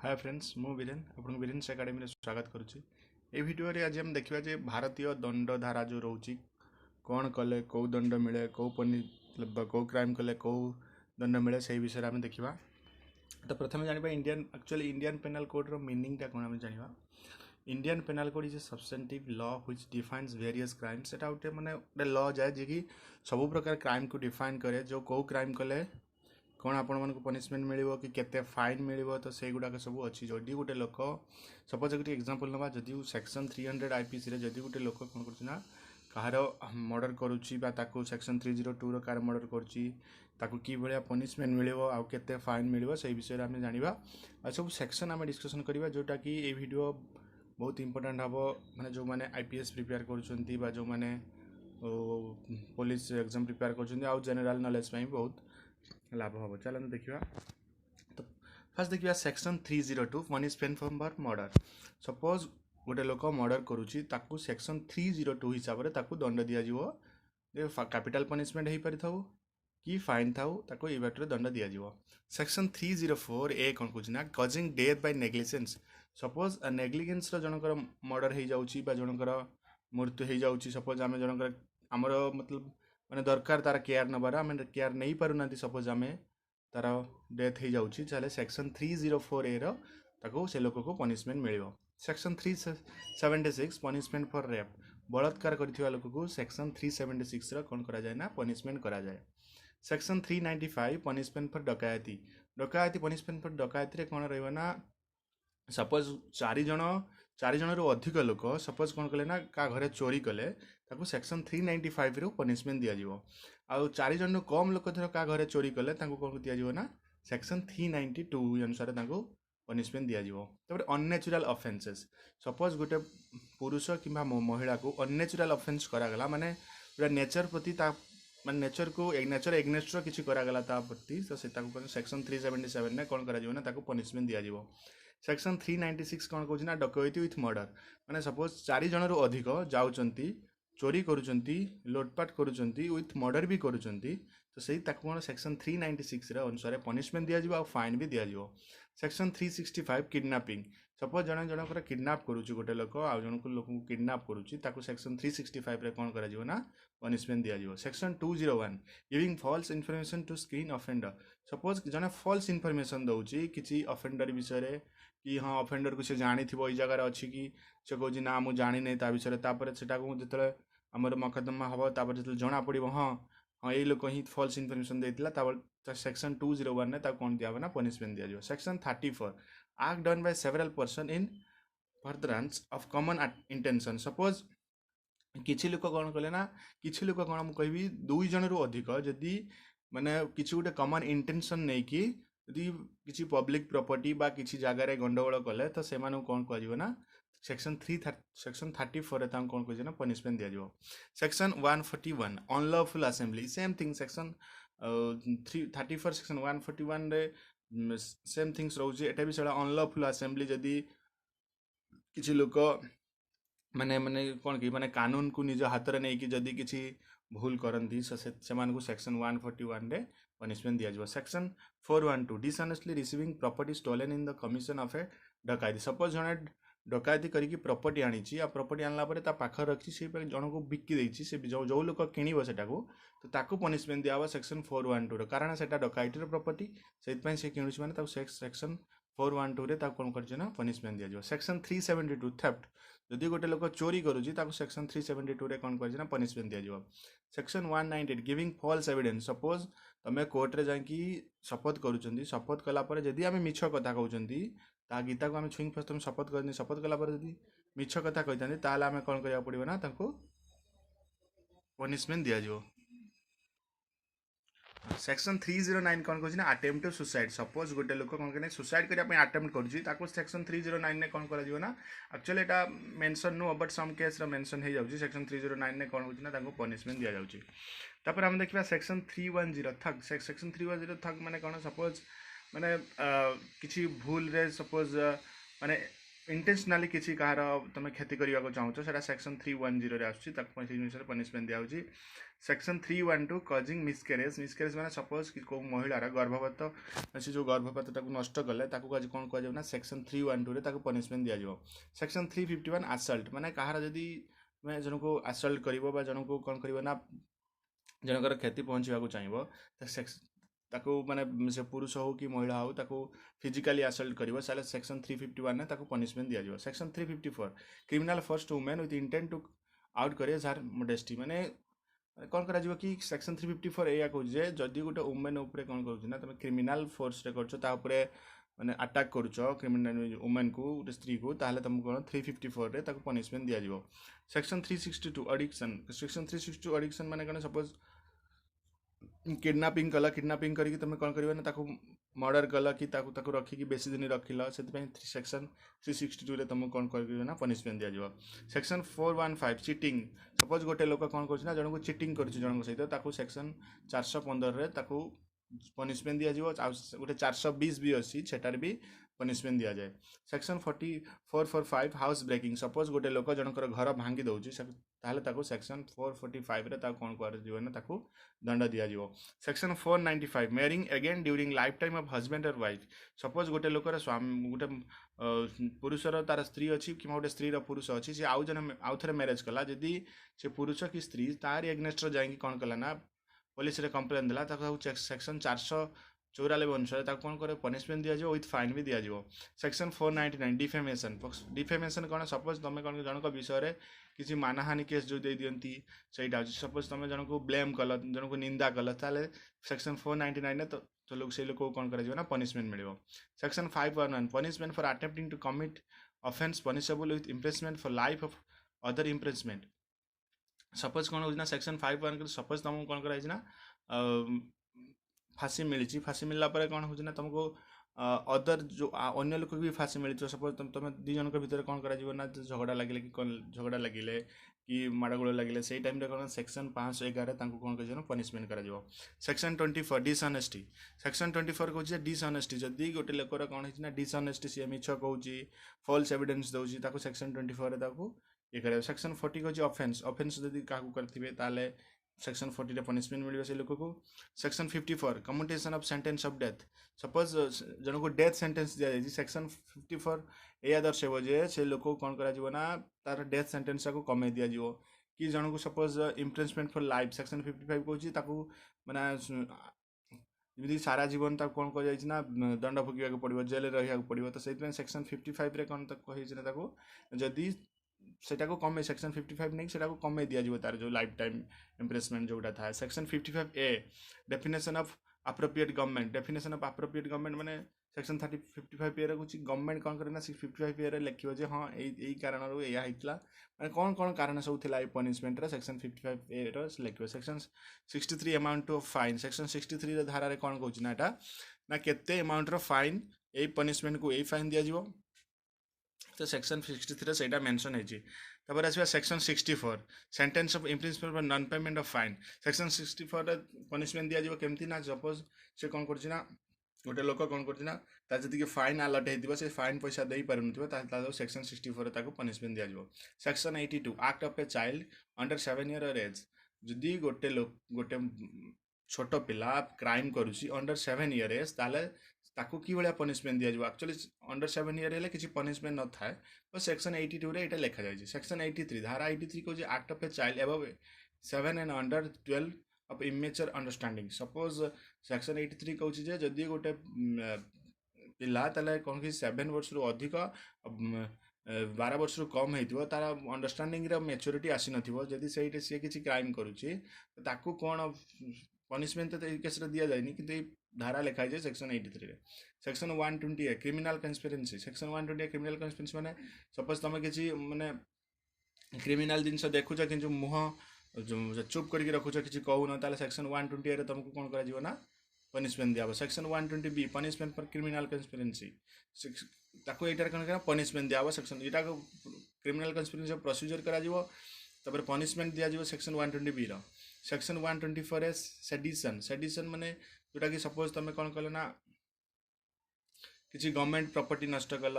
Hi friends मु वीरेन आपन वीरेन्स academy स्वागत करुच्ची। ये वीडियो रे आज हम देखिबा जे भारतीय दंड धारा जो रोची कौन कले कौ दंड मिले कौ क्राइम कले कौ दंड मिले से विषय में देखिबा। तो प्रथम जानिबा इंडियन पेनल कोड रो मीनिंग टा कोन हम जानिबा। Indian penal code is a substantive law which defines various crimes. एटा उटे माने उटे लॉ जाय जे कि सब प्रकार क्राइम को डिफाइन करे जो कौ क्राइम कले कौन आपण मन को पनिशमेंट मिलिबो कि केते फाइन मिलिबो। तो से गुडा सब अच्छी जदि गोटे लोक सपोज गोटे एग्जांपल नबा जदि सेक्शन 300 आईपीसी रे जदि गोटे लोक कोन करछना कहार मर्डर करूची बा ताकू सेक्शन 302 रो कार मर्डर करूची ताकू की भलिया पनिशमेंट मिलिबो आ केते फाइन मिलिबो से विषय रे हम जानिबा। आ सब सेक्शन हम डिस्कशन करिबा जोटा कि ए वीडियो बहुत इंपोर्टेंट हबो माने जो माने आईपीएस प्रिपेयर करूछंती बा जो माने पुलिस एग्जाम प्रिपेयर करूछंती आ जनरल नॉलेज पई बहुत लाभ हम। चलो देखा। तो फास्ट देखिए section 302 punishment for murder. Suppose गोटे लोक मर्डर करुच्ची ताकू सेक्शन 302 हिसाब से ताकू दंड दि जाव कैपिटल पनिशमेंट हो पारि थाउ कि फाइन थाउ ताकू ए बाटर दंड दि जाव। सेक्शन 304 ए कौन कहना causing death by negligence. Suppose negligence जनकर मर्डर हो जाउची बा जनकर मृत्यु हो जाउची। सपोज आम जनकर आमर मतलब माने दरकार तार केयर नबार आम केयर नहीं पार ना। सपोज आम तार डेथ हो जाउची चले सेक्शन 304 ए रो से लोक को पनिशमेंट मिल। Section 376 punishment for rape. बलात्कार करथिबा लोक को सेक्शन 376 रो कौन करा जाए ना पनिशमेंट करा जाए। सेक्शन 395 पनिशमेंट फॉर डकायती। डकायती पनिशमेंट फॉर डकायती रे कौन रहइबा ना सपोज 4 जन रु अधिक लोक सपोज कौन कले ना का घरे चोरी कले ताकू सेक्शन 395 रु पनिशमेंट दिया जिवो। आउ 4 जन कम लोक धर का घरे चोरी कले ताकू कौन दिया जिवो ना सेक्शन 392 अनुसार ताकू पनिशमेंट दिया जिवो। तबरे अननेचुरल ऑफेंसेस। सपोज गोटे पुरुष किंबा महिला को अननेचुरल ऑफेंस करा गला माने पूरा नेचर प्रति ता माने नेचर को नेचर एग्नेस्ट रो किछि करा गला ता प्रति तो से ताकू सेक्शन 377 ने कौन करा जिवो ना ताकू पनिशमेंट दिया जिवो। सेक्शन 396 कौन कहूँ ना डकैती विथ मर्डर। माने सपोज 4 जन रु अधिक जाउचंती चोरी करुचंती लुटपाट करुचंती विथ मर्डर भी करुचंती तो सही ताकू कौन सेक्शन 396 रे अनुसार पनिशमेंट दिया जिवो आ फाइन भी दिया जिवो। Section 365 kidnapping. सपोज जन जनकर किडनैप करुची गोटे लोक आ जन को लोक किडनैप करुची ताकू सेक्शन 365 रे कौन करा जिवो ना पनिशमेंट दिया जिवो। Section 201 giving false information to screen offender. Suppose जने फॉल्स इन्फॉर्मेशन दउची किछि ऑफेंडर विषय रे कि हाँ ऑफेंडर को से जानी थी ये जगार अच्छी कि से कौन ना मुझे जानी नहीं ता विषय तापर से जो आमर मकदमा हम तापर जो जना पड़ो हाँ हाँ ये लोक ही फॉल्स इन्फॉर्मेशन देता सेक्शन 201 ने कौन दिया ना पनिशमेंट दिया। Section 34 act done by several person in furtherance of common intention. Suppose किछि लोक कौन कले ना किछि लोक कौन मुझे कहि 2 जन रु अधिक जदि माने किछि गोटे कॉमन इंटेंशन नहीं कि यदि किसी पब्लिक प्रॉपर्टी बा किसी जगार गंडगोल कले तो से कौन कह ना सेक्शन 34 रे कौन कह ना पनिशमेंट दि जाव। Section 141 unlawful assembly same thing section 34 section 141 रे सेम थिंग्स रोचे एटा भी सेटा अनलॉफुल असेंबली जदि किसी लोक माने माने कौन कि माने कानून को निज हाथ में नहीं कि जदि किसी भूल करती से सेक्शन 141 रे पनिशमेंट दिया जाव। Section 412 dishonestly receiving property stolen in the commission of a डकायती। सपोज जने डकायती करके प्रॉपर्टी आनी आ प्रॉपर्टी आनला परे ता पाखर रखी से जन को बिकी देछि से जो लोक किनिबो सेटाको तो ताकू पनिशमेंट दिया सेक्शन 412 रो कारण सेटा डकायती प्रॉपर्टी से से किनुछि माने सेक्शन 412 रे कौन कर ना पनिशमेंट दिया जाव। Section 372 theft. जदि गोटे लोक चोरी करुच्ची सेक्शन 372 रे कौन कर पनिशमेंट दिया जाव। Section 198 giving false evidence. Suppose तुम कोर्ट रे जाकि शपथ करुँच शपथ कलापर जदि आम मिछ कथा कहते ता गीता को आम छुई फस तुम शपथ कर शपथ कलापर जदि मिछ कथा कही ताल आम कौन करा पड़ो ना पनिशमेंट दिया जाव। सेक्शन 309 कौन कहूँ ना अटेम्प्ट टू सुसाइड। सपोज गोटे लोक कौन कहना सुसाइड करने अटेम्प्ट कर सेक्शन 309 ने कौन कर ना एक्चुअली एटा मेंशन नो बट सम केस रो मेंशन हो जाउची सेक्शन 309 ने कौन होची ना ताको पनिशमेंट दिया जाउची। तापर हम देखिबा सेक्शन 310 थग। सेक्शन 310 थग माने कौन सपोज माने किछि भूल रे सपोज माने इंटेंशनली किसी कहार तुम क्षति करने को चाहूच से सेक्शन 310 आसुँच पनिशमेंट दिया सेक्शन 312 कजिंग मिसक्यारेज मिसक्यारेज मैंने सपोज कि कौ महिलार गर्भपात से जो गर्भपात नष्ट कले आज कौन कह सेक्शन 312 पनिशमेंट दिया सेक्शन 351 आसल्ट माने कहार जदि मैं जन को आसल्ट कर जन को कौन कर जनकर क्षति पहुँचा चाहिए ताकू माने से पुरुष हो कि महिला हो ताकू फिजिकली असल्ट कर सेक्शन 351 ने ताकू पनिशमेंट दिया section 354 criminal force to women with intent to outrage her modesty माने कौन करा कि सेक्शन 354 या कहूँ जदि गोटे वुमेन उपर कौन कर तुम क्रिमिनाल फोर्स कर माने अटैक करुच क्रिमिनल वुमेन को गोटे स्त्री को ताहले तुमको कौन 354 रे ताकू पनिशमेंट दिया सेक्शन 362 एडिक्शन सेक्शन 362 एडिक्शन माने कौन सपोज किडनापिंग कल किडनापिंग करके तुम कौन कर मर्डर कल कि रखिकी बेसी दिन रखिल से सेक्शन 362 रे तुमको कौन कर पनिशमेंट दिया सेक्शन 415 चिटिंग सपोज गोटे लोक कौन कर जन को चिटिंग कर सहित सेक्शन 415 रे पनिशमेंट दिया गोटे 420 भी अच्छी सेटार भी पनिशमेंट दिया जाए सेक्शन 445 हाउस ब्रेकिंग सपोज गोटे लोक जनकर घर भांगी दौर ताहले सेक्शन 445 रे कौन कर दंड दिया section 495 marrying again during life time of husband और वाइफ सपोज गोटे लोकर स्वामी गोटे पुरुषर तार स्त्री अच्छी कि गोटे स्त्री पुरुष अच्छी सी आउ जन आउ थे मैरेज कला जदि से पुरुष कि स्त्री तार एग्नेस्ट जाकि कौन कला ना पुलिस रे कंप्लेन देला सेक्शन 494 अनुसार कौन कर पनिशमेंट दिया विथ फाइन भी दिया सेक्शन 499 डिफेमेशन डिफेमेशन कौन सपोज तुम कौन जनक विषय किसी मानहानि केस जो दे दियंती सेटा सपोज तुम जन को ब्लेम कल जन को निंदा कल ताले सेक्शन 499 ने तो लोग से लोग को कौन कर पनिशमेंट मिल section 511 punishment for attempting to commit offence punishable with imprisonment for life of other imprisonment suppose कौन हो सेक्शन 511 सपोज तुमको कौन कर फांसी मिली फांसी मिलला पर कौन हो तुमको अदर जो अन्य लोक भी फांसी मिली सपोज तुम दी जन भर कौन कर झगड़ा लगे कि कौन झगड़ा लगे कि माड़गोल लगे से टाइम कौन सेक्शन 511 कौन कर पनिशमेंट कर सेक्शन 24 डिसअनेस्टी सेक्शन 24 कौन डिसअनेस्टी जदि गोटे लोकर कौन है डिसअनेस्टी सी मिछ कौच फॉल्स एविडेंस दौर सेक्शन 24 ये कर सेक्शन 40 कौन ऑफेंस ऑफेंस जदि क्या करेंगे सेक्शन 40 रे पनिशमेंट मिले से लोक को section 54 commutation of sentence of death suppose जन को डेथ सेंटेंस दिया जाए सेक्शन 54 या दर्शाइव जे से लोक कौन करा तार डेथ सेंटेंस को कमे दिया कि जन को suppose imprisonment for life section 55 कहूँ माने जमी सारा जीवन तक कौन कर दंड भोग पड़ो जेल रहा पड़ो तो से सेक्शन 55 रे कौन कही जदि सेटा को कमे सेक्शन 55 नहीं सेटा को कमे दिया तार जो लाइफ टाइम इम्प्रेसमेंट जोटा था section 55 a definition of appropriate government definition of appropriate government माने सेक्शन 55 ए कुछ गवर्नमेंट कौन करे 55 ए लिखियो जे हाँ यही कारण या होता माने कौन कौन कारण सब थिला पनिशमेंट रे सेक्शन 55 ए लिखियो section 63 amount of fine section 63 रे धारा रे कौन कहूँ ना एटा ना केते अमाउंट रो फाइन ए पनिशमेंट को ए फाइन दिया तो सेक्शन 63 से मेंशन है आसवा section 64 sentence of imprisonment for non payment of fine section 64 punishment दिया केमती ना सपोज से कौन करना गोटे लोक कौन करना जी फाइन अलर्ट होती से फाइन पैसा दे पार सेक्शन 64 पनिशमेंट दिया section 82 act of a child under 7 year और एज जदि गोटे लोक गोटे छोट पिला क्राइम करुँची अंडर 7 ईयर एज ताले ताकू कि भाया पनिशमेंट दिया एक्चुअली अंडर 7 ईयर है किसी पनिशमेंट न थाए तो सेक्शन 82 रे ये लिखा जाए सेक्शन 83 धारा 83 कहूँ act of a child above 7 and under 12 of immature understanding suppose section 83 कहूँ जदि गोटे पिला ताले कौन कि 7 वर्ष रु अधिक 12 वर्ष रु कम हो तार अंडरस्टैंडिंग मैच्योरिटी आसी नदी से सी किसी क्राइम करुच्ची ताकू कौन पनिशमेंट तो केस दिया जाए कि धारा लिखाई जाए सेक्शन 83 रे section 120 criminal conspiracy section 120 criminal conspiracy माने सपोज तुम किसी माने क्रिमिनल जिनस देखुच कि मुह चुप करके रखुच किसी कहून ताले सेक्शन 120 रे तुमको कौन करा ना पनिशमेंट दिया section 120 B punishment for criminal conspiracy ताको एटार कौन करा पनिशमेंट दिया सेक्शन एटा क्रिमिनल कन्स्पिरेसी प्रोसीजर करा पनिशमेंट दिया सेक्शन 120 बी सेक्शन 124 है सेडिशन सेडिशन माने जोटा कि सपोज तुम कौन कल ना किसी गवर्नमेंट प्रॉपर्टी नष्ट कल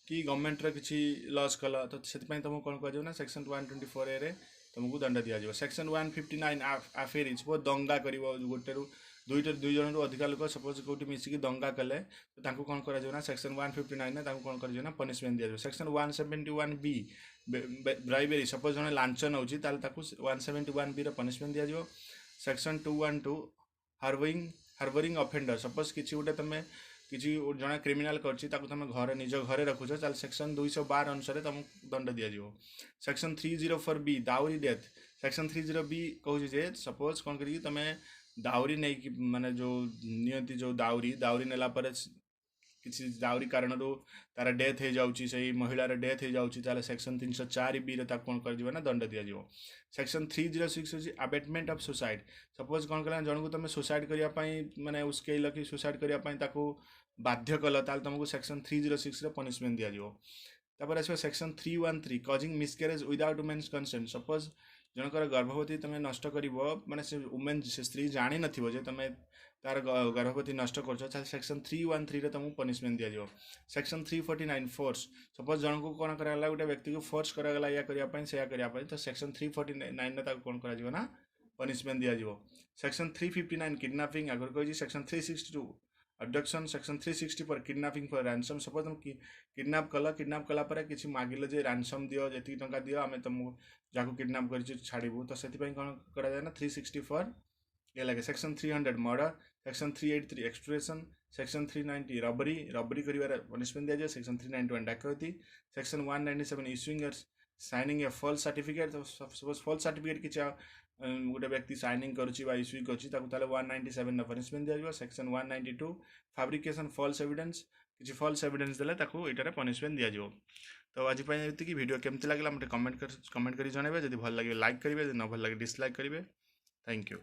कि गवर्नमेंट किसी लॉस कल तो से तुमको कौन कह सेक्शन 124A रे तुमको दंड दिज्व। सेक्शन 159 आफेरी सपोज दंगा कर गोटे दुई जन अधिक लोक सपोज कौटी मिसिकी दंगा कले तो कौन कर सेक्शन 159 कौन कर पनिशमेंट दिज्व। सेक्शन 171B ब्राइबेरी सपोज जन लांच नौ 171B पनिशमेंट दिज्व। सेक्शन 212 हार्बरिंग अफेंडर सपोज किसी गोटे तुम किसी जन क्रिमिनाल तुम घर निज घर रखुच ताल सेक्शन 212 अनुसार तुमको दंड दिज्व। Section 304B dowry death section 30B कहूँ जे सपोज कौन करी तुम दाउरी नहीं माने जो नियंती जो दाउरी नेला किसी दाउरी कारण तार डेथ हो जाऊँगी से महिलार डेथ हो जाऊँगी सेक्शन 304B कौन कर दंड दिज्व। सेक्शन 306 हूँ अबेटमेंट ऑफ सुसाइड सपोज कौन कला जन को तुम सुसाइड करने माने उस्केल कि सुसाइड करने बाध्य कल तुमको सेक्शन 306 पनिशमेंट दिज्व। तापर आस section 313 causing miscarriage without women's consent suppose जनकर गर्भवती तुम नष्ट कर माने से वुमेन से स्त्री जानी नथिबो जे तुम तार गर्भवती नष्ट कर सेक्शन 313 तुमको पनिशमेंट दिज्व। सेक्शन 349 फोर्स सपोज जन को कौन कराला गोटे व्यक्ति को फोर्स कराला या करने से करने तो सेक्शन 349 कौन कर पनिशमेंट दिज्व। सेक्शन 359 किडनैपिंग आगर कही। सेक्शन 362 अबडक्शन सेक्शन 360 पर किडनैपिंग फॉर रैंसम सपोज तुम किडनैप कला पर किसी मागिले जे रैंसम दियो जी टंका दियो आम तुमको जहाँ किडनैप कर छाड़ू तो से कौन कर 364 ये लगे। Section 300 murder section 383 extortion section 390 robbery कर पनिशमेंट दिया जाए। सेक्शन 391 डकैती section 197 issuing signing a false certificate suppose false certificate किसी गोटे व्यक्ति साइनिंग करुच्ची इश्यू कर 197 पनिशमेंट दिज्व। सेक्शन 192 फैब्रिकेशन फॉल्स एविडेंस किसी फॉल्स एविडेंस देले ये पनिशमेंट दिज्व। तो आज ये वीडियो केमती लगे मत कमेंट कर जनइबे जब भल लगे लाइक करेंगे न भल लगे डिसलाइक करेंगे। Thank you.